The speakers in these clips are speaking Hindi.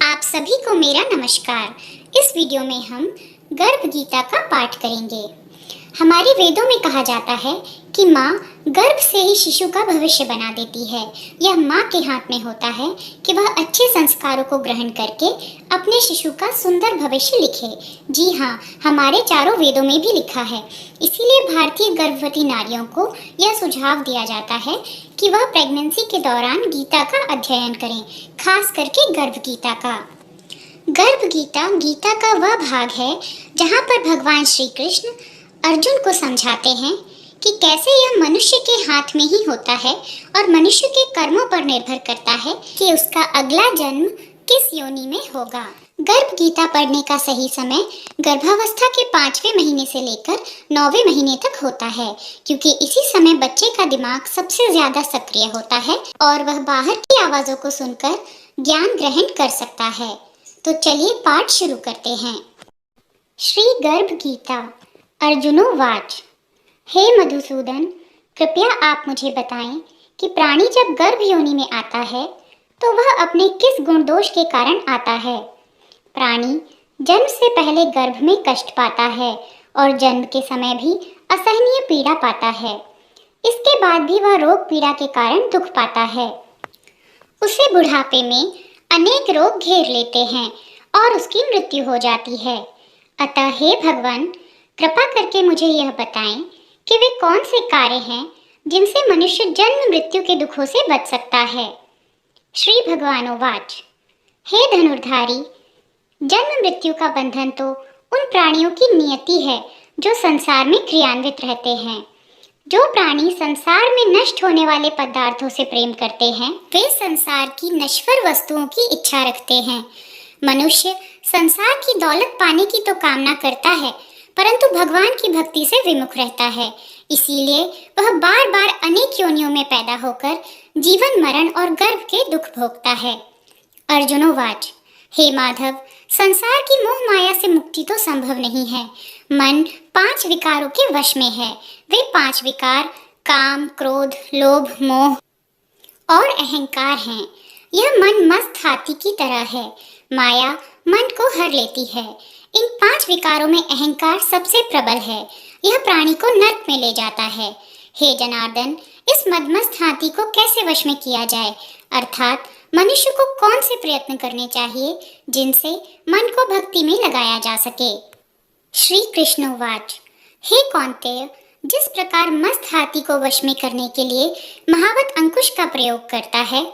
आप सभी को मेरा नमस्कार। इस वीडियो में हम गर्भ गीता का पाठ करेंगे। हमारे वेदों में कहा जाता है कि माँ गर्भ से ही शिशु का भविष्य बना देती है। यह माँ के हाथ में होता है कि वह अच्छे संस्कारों को ग्रहण करके अपने शिशु का सुंदर भविष्य लिखे। जी हाँ, हमारे चारों वेदों में भी लिखा है। इसीलिए भारतीय गर्भवती नारियों को यह सुझाव दिया जाता है कि वह प्रेगनेंसी के दौरान गीता का अध्ययन करें, खास करके गर्भ गीता का। गर्भ गीता गीता का वह भाग है जहाँ पर भगवान श्री कृष्ण अर्जुन को समझाते हैं कि कैसे यह मनुष्य के हाथ में ही होता है और मनुष्य के कर्मों पर निर्भर करता है कि उसका अगला जन्म किस योनि में होगा। गर्भ गीता पढ़ने का सही समय गर्भावस्था के 5वें महीने से लेकर 9वें महीने तक होता है, क्योंकि इसी समय बच्चे का दिमाग सबसे ज्यादा सक्रिय होता है और वह बाहर की आवाजों को सुनकर ज्ञान ग्रहण कर सकता है। तो चलिए पाठ शुरू करते हैं। श्री गर्भ गीता। अर्जुनोवाच। हे मधुसूदन, कृपया आप मुझे बताएं कि प्राणी जब गर्भ योनि में आता है तो वह अपने किस गुण दोष के कारण आता है। प्राणी जन्म से पहले गर्भ में कष्ट पाता है और जन्म के समय भी असहनीय पीड़ा पाता है। इसके बाद भी वह रोग पीड़ा के कारण दुख पाता है। उसे बुढ़ापे में अनेक रोग घेर लेते हैं और उसकी मृत्यु हो जाती है। अतः हे भगवान, कृपा करके मुझे यह बताएं कि वे कौन से कार्य हैं जिनसे मनुष्य जन्म मृत्यु के दुखों से बच सकता है। श्री भगवानोवाच। हे धनुर्धारी, जन्म मृत्यु का बंधन तो उन प्राणियों की नियति है जो संसार में क्रियान्वित रहते हैं। जो प्राणी संसार में नष्ट होने वाले पदार्थों से प्रेम करते हैं, वे संसार की नश्वर वस्तुओं की इच्छा रखते हैं। मनुष्य संसार की दौलत पाने की तो कामना करता है, परंतु भगवान की भक्ति से विमुख रहता है। इसीलिए वह बार बार अनेक योनियों में पैदा होकर जीवन मरण और गर्भ के दुख भोगता है। अर्जुनोवाच। हे माधव, संसार की मोह माया से मुक्ति तो संभव नहीं है। मन 5 विकारों के वश में है। वे 5 विकार काम, क्रोध, लोभ, मोह और अहंकार हैं। यह मन मस्त हाथी की तरह है। माया मन को हर लेती है। इन 5 विकारों में अहंकार सबसे प्रबल है। यह प्राणी को नरक में ले जाता है। हे जनार्दन, इस मदमस्त हाथी को कैसे वश में किया जाए, अर्थात मनुष्य को कौन से प्रयत्न करने चाहिए जिनसे मन को भक्ति में लगाया जा सके। श्री कृष्णोवाच। हे कौन्तेय, जिस प्रकार मस्त हाथी को वश में करने के लिए महावत अंकुश का प्रयोग करता है,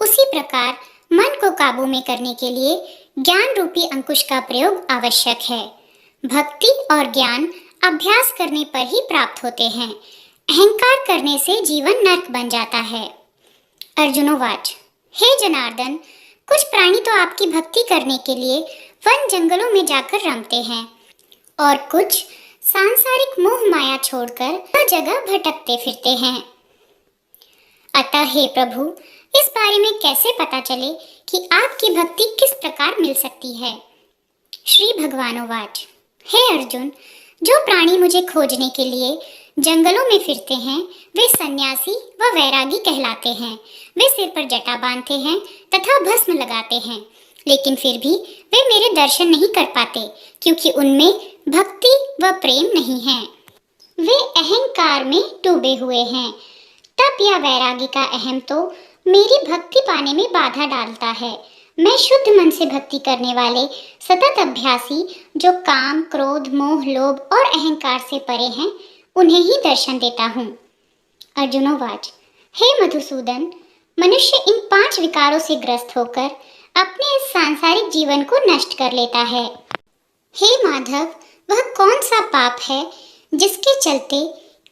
उसी प्रकार मन को काबू में करने के लिए ज्ञान रूपी अंकुश का प्रयोग आवश्यक है। भक्ति और ज्ञान अभ्यास करने पर ही प्राप्त होते हैं। अहंकार करने से जीवन नरक बन जाता है। अर्जुनोवाच। हे जनार्दन, कुछ प्राणी तो आपकी भक्ति करने के लिए वन जंगलों में जाकर रमते हैं और कुछ सांसारिक मोह माया छोड़कर हर जगह भटकते फिरते हैं। अतः हे प्रभु, इस बारे में कैसे पता चले कि आपकी भक्ति किस प्रकार मिल सकती है। श्री भगवानोवाच। हे अर्जुन, जो प्राणी मुझे खोजने के लिए जंगलों में फिरते हैं, वे सन्यासी व वैरागी कहलाते हैं। वे सिर पर जटा बांधते हैं तथा भस्म लगाते हैं, लेकिन फिर भी वे मेरे दर्शन नहीं कर पाते, क्योंकि उनमें भक्ति व प्रेम नहीं है। वे अहंकार में डूबे हुए हैं। तप या वैरागी का अहम तो मेरी भक्ति पाने में बाधा डालता है। मैं शुद्ध मन से भक्ति करने वाले सतत अभ्यासी, जो काम, क्रोध, मोह, लोभ और अहंकार से परे हैं, उन्हें ही दर्शन देता हूँ। अर्जुनोवाच। हे मधुसूदन, मनुष्य इन 5 विकारों से ग्रस्त होकर अपने इस सांसारिक जीवन को नष्ट कर लेता है। हे माधव, वह कौन सा पाप है जिसके चलते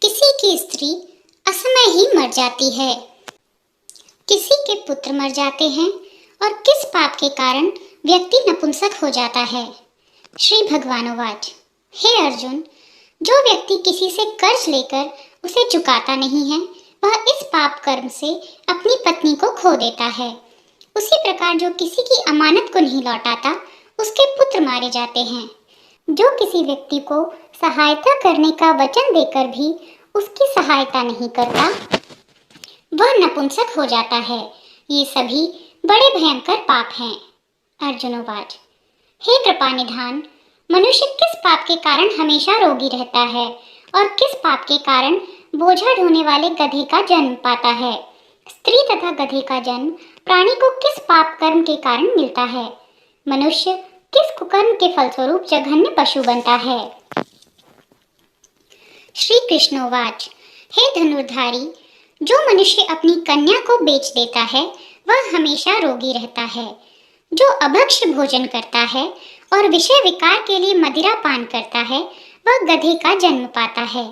किसी की स्त्री असमय ही मर जाती है, किसी के पुत्र मर जाते हैं और किस पाप के कारण व्यक्ति नपुंसक हो जाता है। श्री भगवानोवाच। हे अर्जुन, जो व्यक्ति किसी से कर्ज लेकर उसे चुकाता नहीं है, वह इस पाप कर्म से अपनी पत्नी को खो देता है। उसी प्रकार जो किसी की अमानत को नहीं लौटाता, उसके पुत्र मारे जाते हैं। जो किसी व्यक्ति को सहायता करने का वचन देकर भी उसकी सहायता नहीं करता, वह नपुंसक हो जाता है। ये सभी बड़े भयंकर पाप हैं। अर्जुनोवाच। हे कृपानिधान, मनुष्य किस पाप के कारण हमेशा रोगी रहता है और किस पाप के कारण बोझा ढोने वाले गधे का जन्म पाता है? स्त्री तथा गधे का जन्म प्राणी को किस पाप कर्म के कारण मिलता है? मनुष्य किस कुकर्म के फलस्वरूप जघन्य पशु बनता है? श्री कृष्णोवाच। हे धनुर्धारी, जो मनुष्य अपनी कन्या को बेच देता है वह हमेशा रोगी रहता है। जो अभक्ष्य भोजन करता है और विषय विकार के लिए मदिरा पान करता है वह गधे का जन्म पाता है।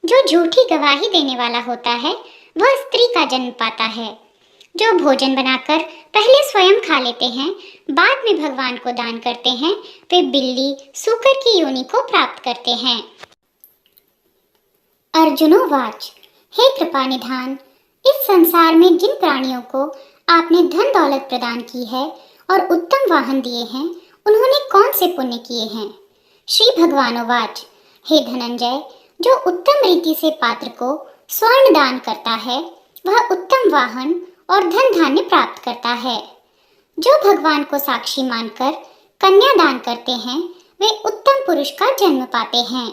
जो झूठी गवाही देने वाला होता है वह स्त्री का जन्म पाता है। जो भोजन बनाकर पहले स्वयं खा लेते हैं बाद में भगवान को दान करते हैं वे बिल्ली सूकर की योनि को प्राप्त करते हैं। अर्जुनोवाच। हे कृपानिधान, इस संसार में जिन प्राणियों को आपने धन दौलत प्रदान की है और उत्तम वाहन दिए हैं उन्होंने कौन से पुण्य किए हैं? श्री भगवानोवाच। हे धनंजय, जो उत्तम रीति से पात्र को स्वर्ण दान करता है वह उत्तम वाहन और धन धान्य प्राप्त करता है। जो भगवान को साक्षी मानकर कन्या दान करते हैं वे उत्तम पुरुष का जन्म पाते हैं।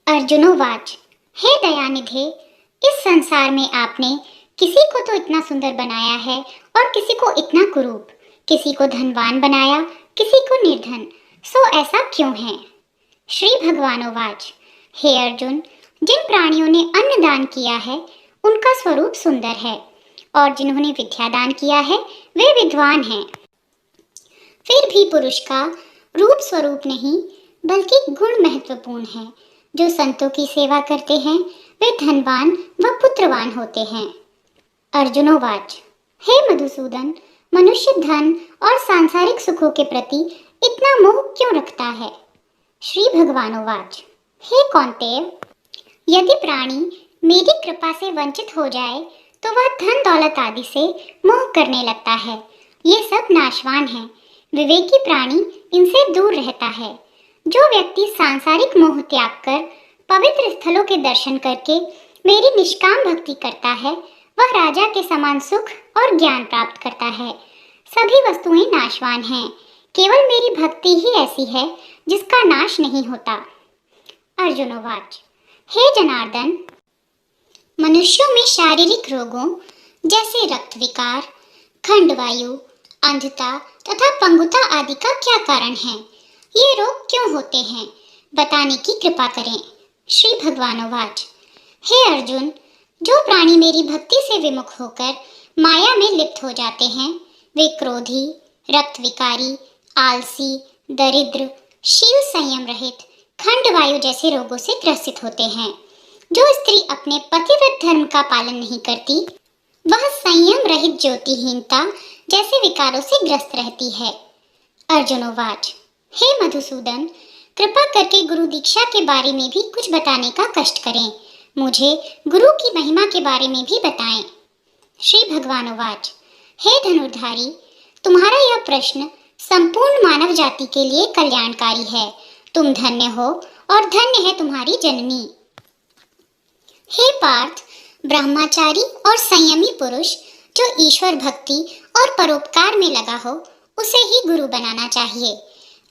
अर्जुनोवाच। हे दयानिधे, इस संसार में आपने किसी को तो इतना सुंदर बनाया है और किसी को इतना कुरूप, किसी को धनवान बनाया किसी को निर्धन, सो ऐसा क्यों है? श्री भगवानोवाच। हे अर्जुन, जिन प्राणियों ने अन्न दान किया है उनका स्वरूप सुंदर है और जिन्होंने विद्या दान किया है वे विद्वान हैं। फिर भी पुरुष का रूप स्वरूप नहीं बल्कि गुण महत्वपूर्ण है। जो संतों की सेवा करते हैं वे धनवान व पुत्रवान होते हैं। अर्जुनोवाच। हे मधुसूदन, मनुष्य धन और सांसारिक सुखों के प्रति इतना मोह क्यों रखता है? श्री भगवानोवाच। हे कौन्तेय, यदि प्राणी मेरी कृपा से वंचित हो जाए तो वह धन दौलत आदि से मोह करने लगता है। ये सब नाशवान है, विवेकी प्राणी इनसे दूर रहता है। जो व्यक्ति सांसारिक मोह त्याग कर पवित्र स्थलों के दर्शन करके मेरी निष्काम भक्ति करता है वह राजा के समान सुख और ज्ञान प्राप्त करता है। सभी वस्तुएं नाशवान हैं, केवल मेरी भक्ति ही ऐसी है जिसका नाश नहीं होता। अर्जुनोवाच। हे जनार्दन, मनुष्यों में शारीरिक रोगों जैसे रक्त विकार, खंडवायु, अंधता तथा पंगुता आदि का क्या कारण है? ये रोग क्यों होते हैं? बताने की कृपा करें। श्री भगवानोवाच। हे अर्जुन, जो प्राणी मेरी भक्ति से विमुख होकर माया में लिप्त हो जाते हैं वे क्रोधी, रक्त विकारी, आलसी, दरिद्र, शील संयम रहित, खंडवायु जैसे रोगों से ग्रसित होते हैं। जो स्त्री अपने पतिव्रत धर्म का पालन नहीं करती वह संयम रहित ज्योतिहीनता जैसे विकारों से ग्रस्त रहती है। अर्जुनोवाच। हे मधुसूदन, कृपा करके गुरु दीक्षा के बारे में भी कुछ बताने का कष्ट करें। मुझे गुरु की महिमा के बारे में भी बताएं। श्री भगवानोवाच। हे धनुर्धारी, तुम्हारा यह प्रश्न संपूर्ण मानव जाति के लिए कल्याणकारी है। तुम धन्य हो और धन्य है तुम्हारी जननी। हे पार्थ, ब्रह्मचारी और संयमी पुरुष जो ईश्वर भक्ति और परोपकार में लगा हो उसे ही गुरु बनाना चाहिए।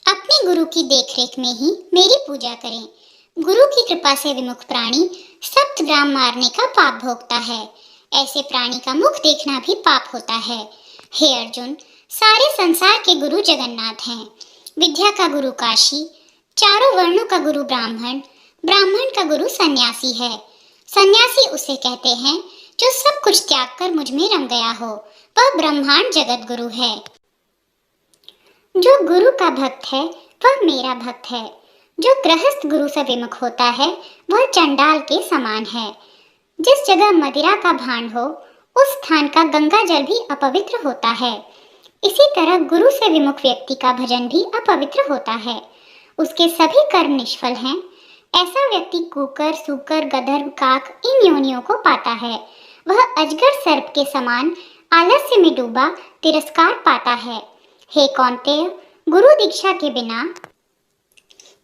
अपने गुरु की देखरेख में ही मेरी पूजा करें। गुरु की कृपा से विमुख प्राणी सप्तग्राम मारने का पाप भोगता है। ऐसे प्राणी का मुख देखना भी पाप होता है। हे अर्जुन, सारे संसार के गुरु जगन्नाथ हैं। विद्या का गुरु काशी, चारों वर्णों का गुरु ब्राह्मण, ब्राह्मण का गुरु सन्यासी है। सन्यासी उसे कहते हैं जो सब कुछ त्याग कर मुझ में रम गया हो, वह ब्रह्मांड जगत गुरु है। जो गुरु का भक्त है वह मेरा भक्त है। जो गृहस्थ गुरु से विमुख होता है वह चंडाल के समान है। जिस जगह मदिरा का भांड हो उस स्थान का गंगा जल भी अपवित्र होता है। इसी तरह गुरु से विमुख व्यक्ति का भजन भी अपवित्र होता है, उसके सभी कर्म निष्फल हैं। ऐसा व्यक्ति कुकर, सूकर, गदर, काक इन योनियों को पाता है। वह अजगर सर्प के समान आलस्य में डूबा तिरस्कार पाता है। हे कौन्तेय, गुरु दीक्षा के बिना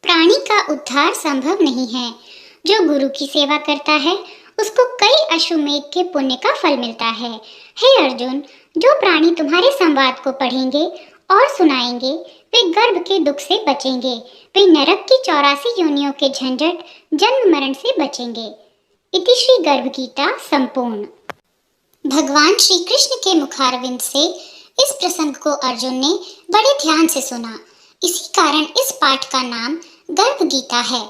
प्राणी का उद्धार संभव नहीं है। जो गुरु की सेवा करता है उसको कई अश्वमेध के पुण्य का फल मिलता है। हे अर्जुन, जो प्राणी तुम्हारे संवाद को पढ़ेंगे और सुनाएंगे वे गर्भ के दुख से बचेंगे, वे नरक की 84 योनियों के झंझट जन्म मरण से बचेंगे। इति श्री गर्भ गीता संपूर्ण। भगवान श्री कृष्ण के मुखारविंद से इस प्रसंग को अर्जुन ने बड़े ध्यान से सुना। इसी कारण इस पाठ का नाम गर्भ गीता है।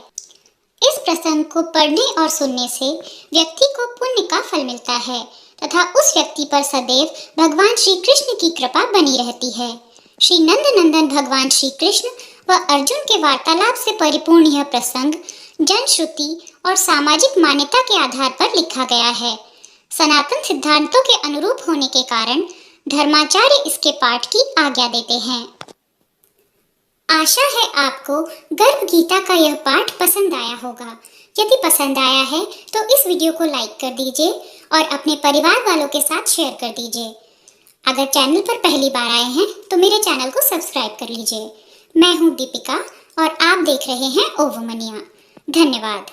इस प्रसंग को पढ़ने और सुनने से व्यक्ति को पुण्य का फल मिलता है तथा उस व्यक्ति पर सदैव भगवान श्री कृष्ण की कृपा बनी रहती है। श्री नंद नंदन भगवान श्री कृष्ण व अर्जुन के वार्तालाप से परिपूर्ण यह प्रसंग जनश्रुति और सामाजिक मान्यता के आधार पर लिखा गया है। सनातन सिद्धांतों के अनुरूप होने के कारण धर्माचार्य इसके पाठ की आज्ञा देते हैं। आशा है आपको गर्भ गीता का यह पाठ पसंद आया होगा। यदि पसंद आया है तो इस वीडियो को लाइक कर दीजिए और अपने परिवार वालों के साथ शेयर कर दीजिए। अगर चैनल पर पहली बार आए हैं तो मेरे चैनल को सब्सक्राइब कर लीजिए। मैं हूँ दीपिका और आप देख रहे हैं ओवमनिया। धन्यवाद।